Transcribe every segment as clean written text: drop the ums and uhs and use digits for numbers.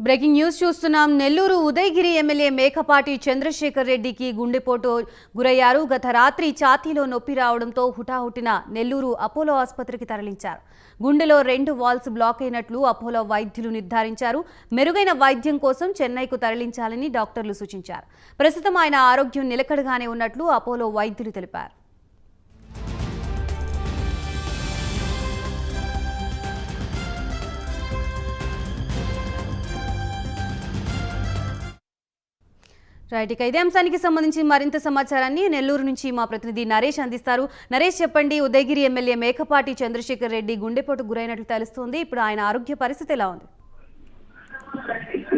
Breaking news చూస్తున్నాం. Nellore Udayagiri MLA Mekapati Chandrasekhar రెడ్డికి గుండెపోటు గురయ్యారు. గత రాత్రి ఛాతీలో నొప్పి రావడంతో హుటాహుటిన నెల్లూరు అపోలో ఆసుపత్రికి తరలించారు. గుండెలో 2 వాల్స్ బ్లాక్ అయినట్లు అపోలో వైద్యులు నిర్ధారించారు. మెరుగైన వైద్యం కోసం చెన్నైకు తరలించాలని డాక్టర్లు సూచించారు. ప్రస్తుతం ఆయన ఆరోగ్యం నిలకడగానే ఉన్నట్లు అపోలో వైద్యులు తెలిపారు. రైట్, ఇక ఇదే అంశానికి సంబంధించి మరింత సమాచారాన్ని నెల్లూరు నుంచి మా ప్రతినిధి నరేష్ అందిస్తారు. నరేష్, చెప్పండి. ఉదయగిరి ఎమ్మెల్యే మేకపాటి చంద్రశేఖర్ రెడ్డి గుండెపోటు గురైనట్లు తెలుస్తోంది. ఇప్పుడు ఆయన ఆరోగ్య పరిస్థితి ఎలా ఉంది?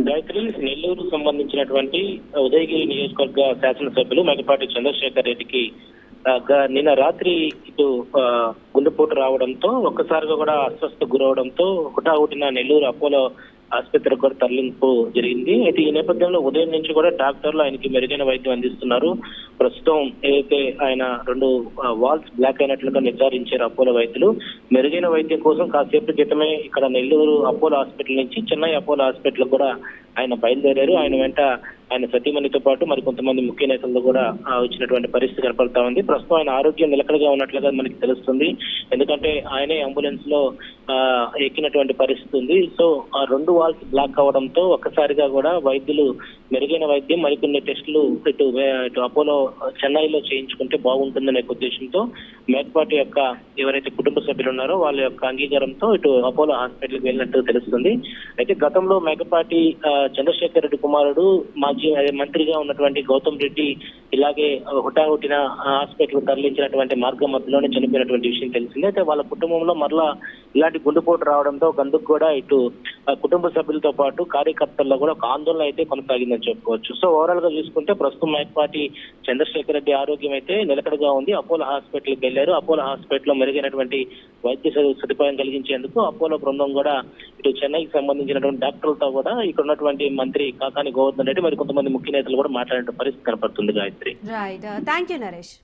గాయత్రి, నెల్లూరు సంబంధించినటువంటి ఉదయగిరి నియోజకవర్గ శాసనసభ్యులు మేకపాటి చంద్రశేఖర్ రెడ్డికి నిన్న రాత్రి ఇటు గుండెపోటు రావడంతో ఒక్కసారిగా కూడా అస్వస్థ గురవడంతో హుటాహుటిన నెల్లూరు అపోలో ఆసుపత్రికి కూడా తరలింపు జరిగింది. అయితే ఈ నేపథ్యంలో ఉదయం నుంచి కూడా డాక్టర్లు ఆయనకి మెరుగైన వైద్యం అందిస్తున్నారు. ప్రస్తుతం ఏదైతే ఆయన 2 వాల్స్ బ్లాక్ అయినట్లుగా నిర్ధారించారు అపోలో వైద్యులు. మెరుగైన వైద్యం కోసం కాసేపు క్రితమే ఇక్కడ నెల్లూరు అపోలో హాస్పిటల్ నుంచి చెన్నై అపోలో హాస్పిటల్ కూడా ఆయన బయలుదేరారు. ఆయన వెంట ఆయన సతీమణితో పాటు మరి కొంతమంది ముఖ్య నేతలు కూడా వచ్చినటువంటి పరిస్థితి కనపడతా ఉంది. ప్రస్తుతం ఆయన ఆరోగ్యం నిలకడగా ఉన్నట్లుగా మనకి తెలుస్తుంది. ఎందుకంటే ఆయనే అంబులెన్స్ లో ఎక్కినటువంటి పరిస్థితి ఉంది. సో ఆ 2 వాల్స్ బ్లాక్ అవడంతో ఒక్కసారిగా కూడా వైద్యులు మెరుగైన వైద్యం మరికొన్ని టెస్టులు ఇటు అపోలో చెన్నైలో చేయించుకుంటే బాగుంటుందనే ఉద్దేశంతో మేకపాటి యొక్క ఎవరైతే కుటుంబ సభ్యులు ఉన్నారో వాళ్ళ యొక్క అంగీకారంతో ఇటు అపోలో హాస్పిటల్కి వెళ్ళినట్టు తెలుస్తుంది. అయితే గతంలో మేకపాటి చంద్రశేఖర్ రెడ్డి కుమారుడు మాజీ మంత్రిగా ఉన్నటువంటి గౌతమ్ రెడ్డి ఇలాగే హుటాహుటిన హాస్పిటల్ తరలించినటువంటి మార్గం మధ్యలోనే చనిపోయినటువంటి విషయం తెలిసింది. అయితే వాళ్ళ కుటుంబంలో మరలా ఇలాంటి గుండెపోటు రావడంతో గందుకు కూడా ఇటు కుటుంబ సభ్యులతో పాటు కార్యకర్తల్లో కూడా ఒక ఆందోళన అయితే కొనసాగిందని చెప్పుకోవచ్చు. సో ఓవరాల్ గా చూసుకుంటే ప్రస్తుతం మేకపాటి చంద్రశేఖర్ రెడ్డి ఆరోగ్యం అయితే నిలకడగా ఉంది. అపోలో హాస్పిటల్కి వెళ్లారు. అపోలో హాస్పిటల్లో మెరుగైనటువంటి వైద్య సదుపాయం కలిగించేందుకు అపోలో బృందం కూడా ఇటు చెన్నైకి సంబంధించినటువంటి డాక్టర్లతో కూడా ఇక్కడ ఉన్నటువంటి మంత్రి కాకాని గోవర్ధన్ రెడ్డి మరి కొంతమంది ముఖ్య నేతలు కూడా మాట్లాడే పరిస్థితి కనపడుతుంది. Gayatri, right, thank you Naresh.